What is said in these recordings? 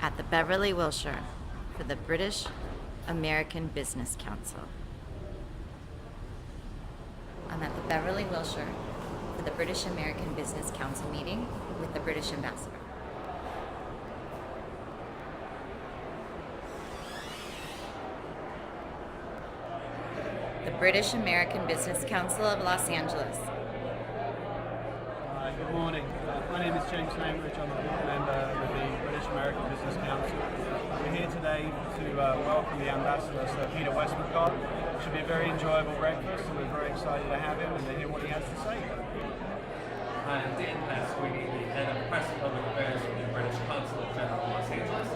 at the Beverly, Wilshire, for the British American Business Council. I'm at the Beverly, Wilshire, for the British American Business Council meeting with the British Ambassador. The British American Business Council of Los Angeles. Good morning. My name is James Langridge. I'm a board member with the British American Business Council. We're here today to welcome the Ambassador, Sir Peter Westmacott. It should be a very enjoyable breakfast, and we're very excited to have him and to hear what he has to say. Hi, I'm Dan Pasquini, the head of Press and Public Affairs for the British Consulate General in Los Angeles.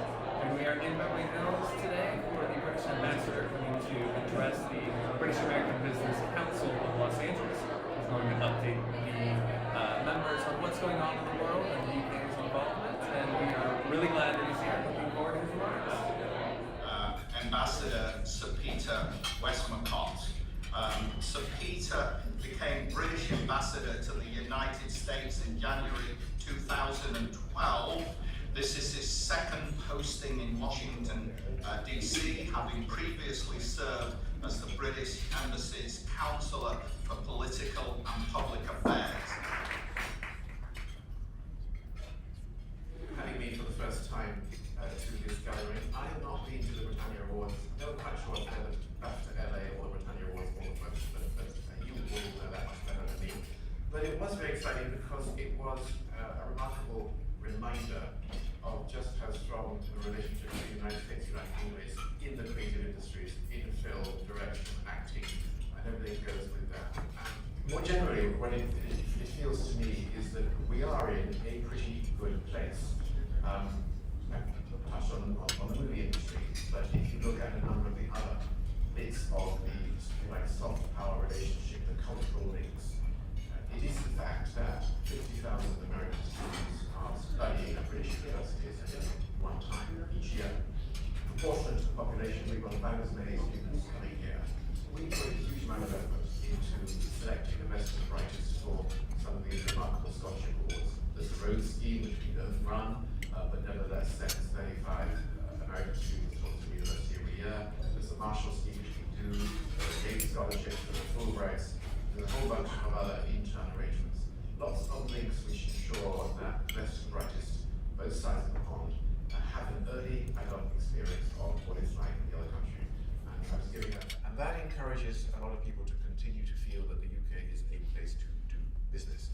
And we are in Beverly Hills today for the British Ambassador coming to address the British American Business Council of Los Angeles. He's going to update the members on what's going on in the world and the UK's involvement. And we are really glad that he's here. Looking forward to his remarks. Ambassador Sir Peter Westmacott. Sir Peter became British Ambassador to the United States in January 2012. This is his second posting in Washington, DC, having previously served as the British Embassy's Counsellor for Political and Public Affairs. Having me for the first time to this gathering. I have not been to the Britannia Awards. I'm not quite sure if they're the BAFTA LA or the Britannia Awards or the first, but you will know that much better than me. But it was very exciting because it was a remarkable reminder of just how strong the relationship between the United States and the United Kingdom is in the creative industries, in film, direction, acting, and everything goes with that. And more generally, what it feels to me is that we are in a pretty good place. I touched on the movie industry, but if you look at a number of the other bits of the like soft power relationship, the cultural links, it is the fact that 50,000 American students are studying at British universities at one time each year. Proportionate to the population, we've got about as many students coming here. We put a huge amount of effort into selecting the best and brightest for some of these remarkable scholarship awards. There's the Rhodes Scheme, which we don't run, but nevertheless sends 35 American students to the university every year. There's the Marshall Scheme, which we do, there's the Gates Scholarships, there's the Fulbrights, there's a whole bunch of other intern arrangements. Lots of links which ensure that the best and brightest, both sides of the pond, have an early adult experience of what it's like in the other country. And I was giving that. And that encourages a lot of people to continue to feel that the UK is a place to do business.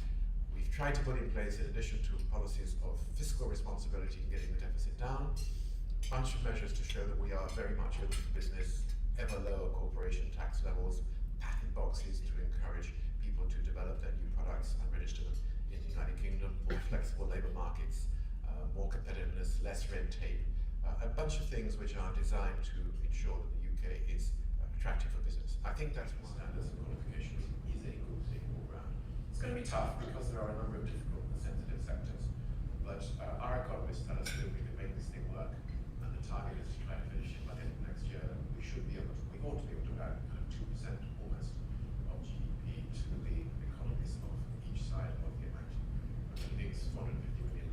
We've tried to put in place, in addition to policies of fiscal responsibility in getting the deficit down, a bunch of measures to show that we are very much open for business, ever lower corporation tax levels, patent boxes to encourage people to develop their new products and register them in the United Kingdom, more flexible labour markets, more competitiveness, less red tape, a bunch of things which are designed to ensure that the UK is attractive for business. I think that's what standards and qualifications is a good thing all round. It's going to be tough because there are a number of difficult and sensitive sectors, but our economists tell us that if we can make this thing work, and the target is to try to finish it by the end of next year, we should be able to, we ought to be able to add 2% almost of GDP to the economies of each side of the Atlantic. I think it's 450 million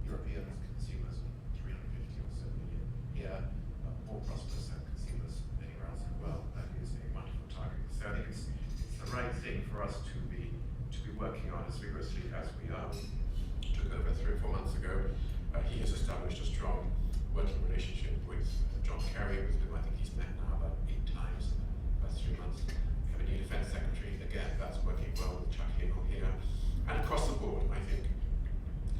Europeans, consumers, 350 or so million here, more prosperous consumers anywhere else in the world. That is a wonderful target. So I think it's the right thing for us to be working on as vigorously as we are. Took over 3 or 4 months ago. He has established a strong working relationship with John Kerry, with whom I think he's met now about 8 times in the past 3 months. We have a new Defence Secretary. Again, that's working well with Chuck Hagel here. And across the board, I think,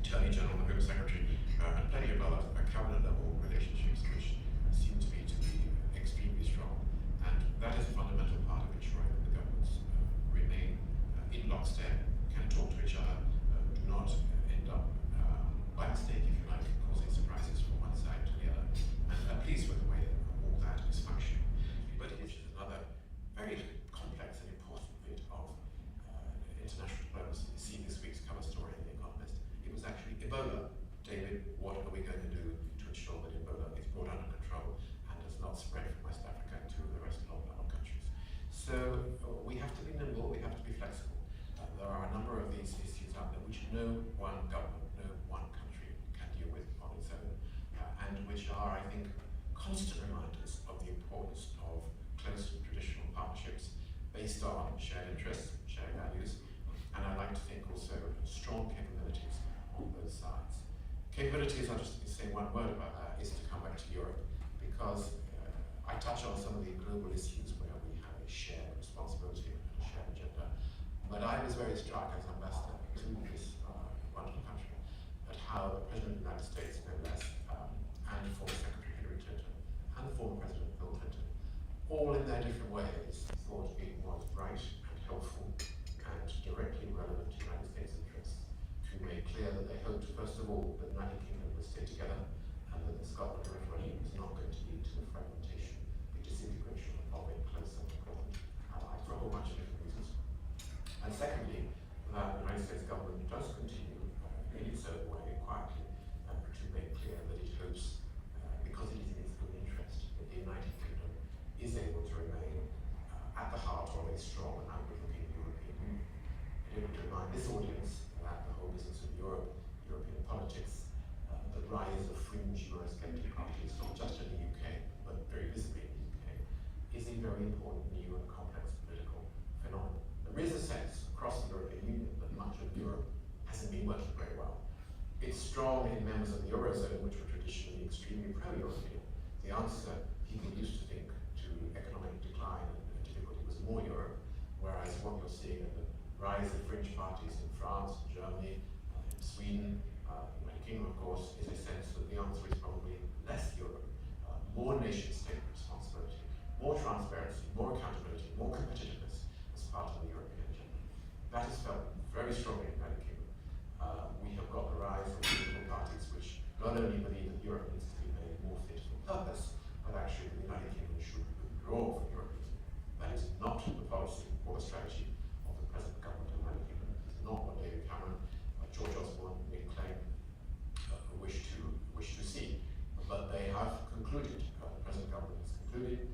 Attorney General, the Home Secretary, and plenty of other cabinet level relationships which seem to be extremely strong. And that is a fundamental part of ensuring that the governments remain in lockstep, can talk to each other, do not end up by mistake, if you like, causing surprises from one side to the other. And I'm pleased with the way that all that is functioning. But it is another very complex and important bit of international diplomacy. You see this week's cover story in The Economist. It was actually Ebola. David, what are we going to do to ensure that Ebola is brought under control and does not spread from West Africa to the rest of our countries? So we have to be nimble, we have to be flexible. There are a number of these issues out there which no one government, no one country can deal with on its own. and which are, I think, constant reminders of the importance of close traditional partnerships based on shared interests, shared values, and I like to think also strong capabilities on both sides. Capabilities, I'll just say one word about that, is to come back to Europe, because I touch on some of the global issues where we have a shared responsibility and a shared agenda, but I was very struck as ambassador to this wonderful country at how the President of the United States, no less, and former Secretary Hillary Clinton, and former President Bill Clinton, all in their different ways thought it was right and helpful and directly relevant to United States interests to make clear that they hoped, first of all, that the United Kingdom would stay together, and that the Scotland referendum was not going to lead to the fragmentation, the disintegration of a close and important ally for a whole bunch of different reasons. And secondly, that the United States government does continue in its own way, quietly, to make clear that it hopes, because it is in its own interest, that the United Kingdom is able to remain at the heart of a strong and outward-looking European Union. And able to remind this audience that the whole business of Europe, European politics, the rise of fringe Eurosceptic parties, not just in the UK, but very visibly in the UK, is a very important new and complex political phenomenon. There is a sense across the European Union that much of Europe hasn't been working very well. It's strong in members of the Eurozone, which were traditionally extremely pro-European. The answer, people used to think, to economic decline and difficulty was more Europe, whereas what you're seeing in the rise of fringe parties in France, Germany, in Sweden, the United Kingdom, of course, is a sense that the answer is probably less Europe, more nation-state responsibility, more transparency, more accountability, more competitiveness as part of the European agenda. That is felt very strongly in the United Kingdom. We have got the rise of political parties which not only believe that Europe needs to be made more fit for purpose, but actually the United Kingdom should withdraw from Europe. That is not the policy or the strategy of the present government of the United Kingdom. It's not what David Cameron, George Osborne, Nick Clegg wish to see. But they have concluded, the present government has concluded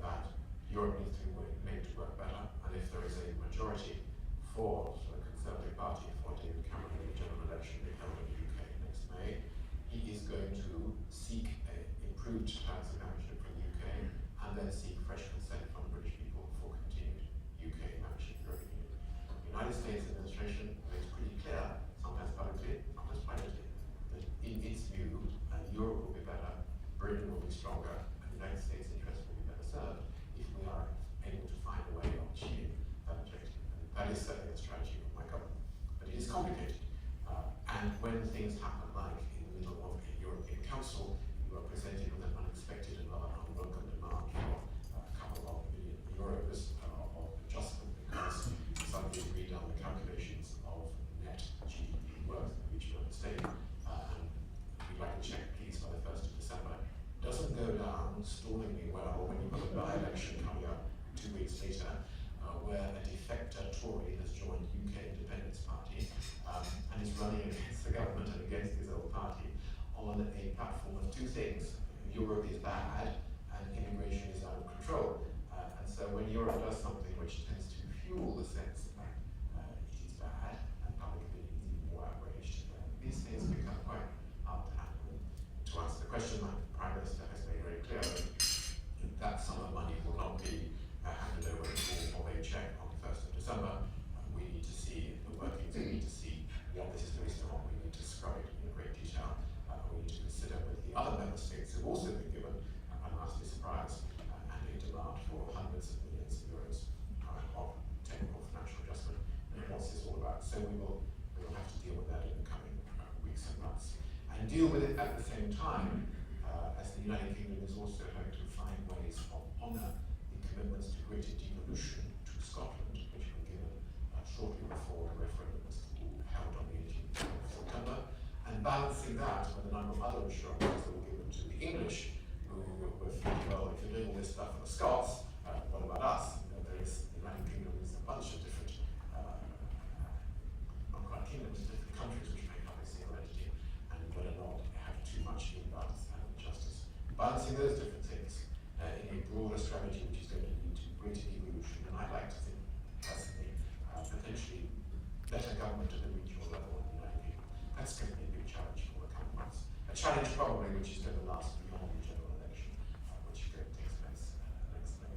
that Europe needs to be made to work better, and if there is a majority for the Conservative Party for David Cameron in the general election to be held in the UK next May, he is going to seek improved terms of membership from the UK, and then seek fresh consent from the British people for continued UK membership of the European Union. The United States administration makes pretty clear, sometimes publicly, sometimes privately, that in its view, Europe will be better, Britain will be stronger, and the United States' interests will be better served if we are able to find a way of achieving that objective. And that is certainly the strategy of my government. But it is complicated. And when things happen like in the middle of a European Council, you are presented with an unexpected and rather unwelcome demand for a couple of billion euros of adjustment because somebody agreed on the calculations of net GDP worth of each member state. And we'd like to check, please, by the 1st of December. Doesn't go down stallingly well when you've got a by-election coming up 2 weeks later, where a defector Tory has joined UK Independence Party and is running against the government and against his old party on a platform of two things. Europe is bad and immigration is out of control. And so when Europe does something which tends to fuel the sense that it is bad and public opinion is even more outraged, these things become quite hard to handle. To answer the question, the Prime Minister has made very clear that sum of money will not be handed over in form of a cheque on the 1st of December. We need to see the workings, we need to see what this is based on, we need to scrub it in great detail. We need to consider with the other member states who have also been given a nasty surprise and a demand for hundreds of millions of euros of technical financial adjustment. And what's this all about? So we will have to deal with that in the coming weeks and months. And deal with it at the same time as the United Kingdom is also going to find ways of honour the commitments to greater devolution to Scotland, which were given shortly before the referendum was held on the 18th of September, and balancing that with a number of other assurances that were given to the English, who were thinking, well, if you're doing all this stuff for the Scots, what about us? There is, the United Kingdom is a bunch of different, not quite kingdoms, different countries which make up a single entity, and you better not have too much imbalance and injustice. Balancing those different things in a broader strategy which is going to lead to greater devolution, and I'd like to think, personally, potentially better government at the regional level in the United Kingdom. That's going to be a big challenge for the coming months. A a challenge probably which is going to last beyond the general election, which takes place next May.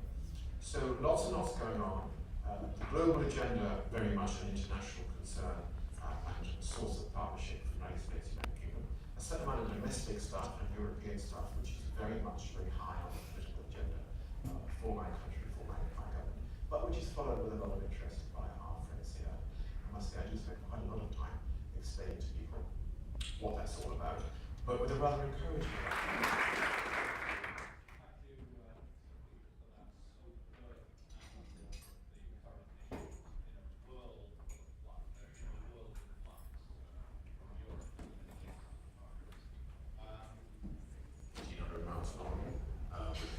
So lots and lots going on. The global agenda, very much an international concern and a source of partnership for the United States and the United Kingdom. A certain amount of domestic stuff and European stuff, which is very much very high on the political agenda for my country, for my government, but which is followed with a lot of interest by our friends here. I must say I do spend quite a lot of time explaining to people what that's all about, but with a rather encouraging with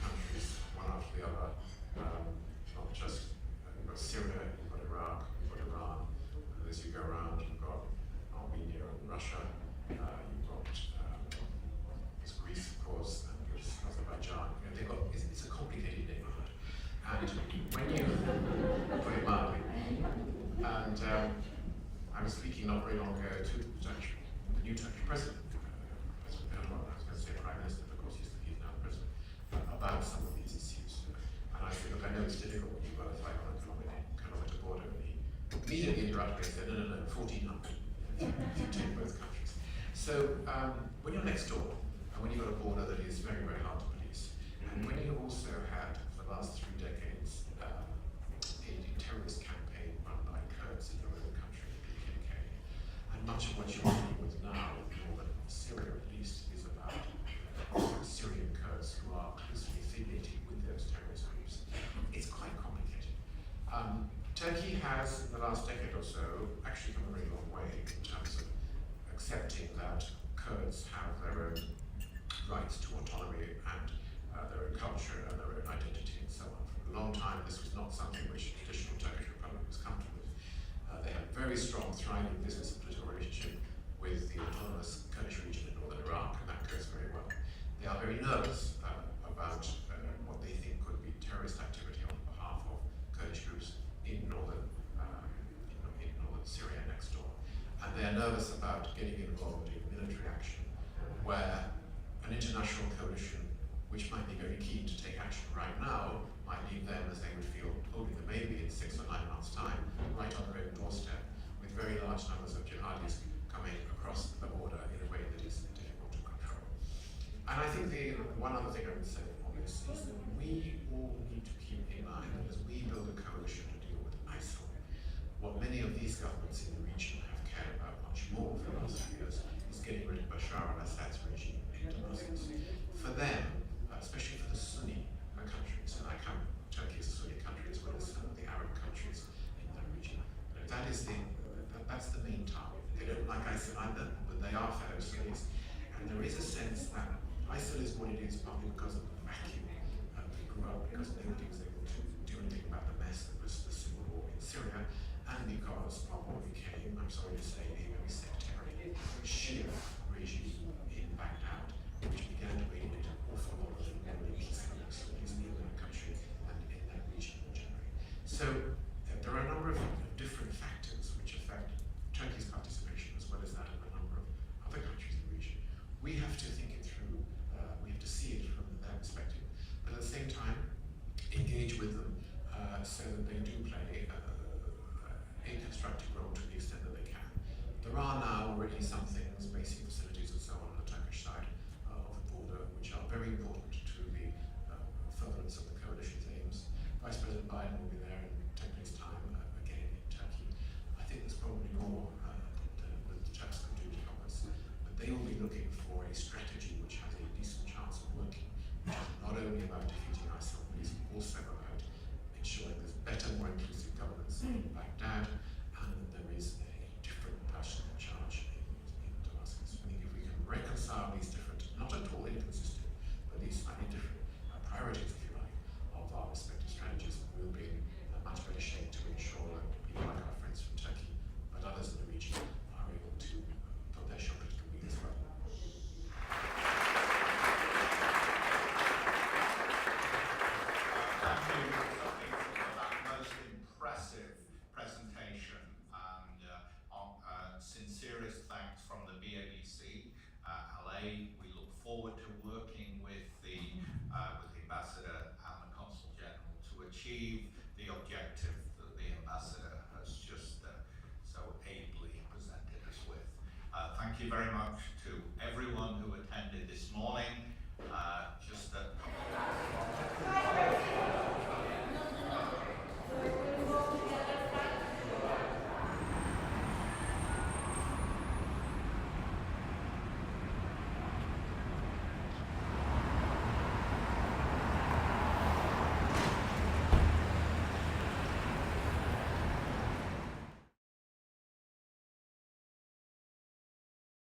countries one after the other, not just you've got Syria, you've got Iraq, you've got Iran, and as you go around you've got Armenia and Russia, you've got there's Greece of course, and there's Azerbaijan. You know, it's a complicated neighborhood, and when you put it mildly, and I was speaking not very long ago to the new Turkish president, President Erdogan, I was going to say Prime Minister, but of course he's now the president, about some of these issues. And I said, look, I know it's difficult when you've got a 500-kilometer border, and he immediately interrupted me and said, no, 1,400, if you take both countries. So when you're next door, and when you've got a border that is very, very hard to police, and when you also had, for the last 3 decades, a terrorist campaign run by Kurds in your own country, the PKK, and much of what you're dealing with now in northern Syria, at least, is about Syrian Kurds who are closely affiliated with those terrorist groups. It's quite complicated. Turkey has, in the last decade or so, actually come a very long way in terms of accepting that Kurds have their own rights to autonomy and their own culture and their own identity and so on. For a long time, this was not something which the traditional Turkish Republic was comfortable with. They have a very strong, thriving business and political relationship with the autonomous Kurdish region in northern Iraq, and that goes very well. They are very nervous about what they think could be terrorist activity on behalf of Kurdish groups in northern Syria next door. And they are nervous about getting involved in military action where an international coalition, which might be very keen to take action right now, might leave them, as they would feel, holding the baby in 6 or 9 months' time, right on their own doorstep, with very large numbers of jihadis coming across the border in a way that is difficult to control. And I think the one other thing I would say on this is that we all need to keep in mind that as we build a coalition to deal with ISIL, what many of these governments in the region have cared about much more for the last few years is getting rid of Bashar al-Assad's regime in Damascus. For them, especially for the Sunni countries, and I count Turkey as a Sunni country as well as some of the Arab countries in that region, that's the main target. They don't like ISIL either, but they are fellow Sunnis, and there is a sense that ISIL is what it is partly because of the vacuum they grew up, because nobody was able to do anything about the mess that was the civil war in Syria, and because of what became, I'm sorry to say, a very sectarian Shia regime in Baghdad, which began to alienate an awful lot of the more peaceful Sunnis in that country and in that region in general. So there are a number of different factors which affect Turkey's participation as well as that of a number of other countries in the region. We have to think it through, we have to see it from their perspective, but at the same time engage with them so that they do play a constructive role to the extent that they can. Thank you very much.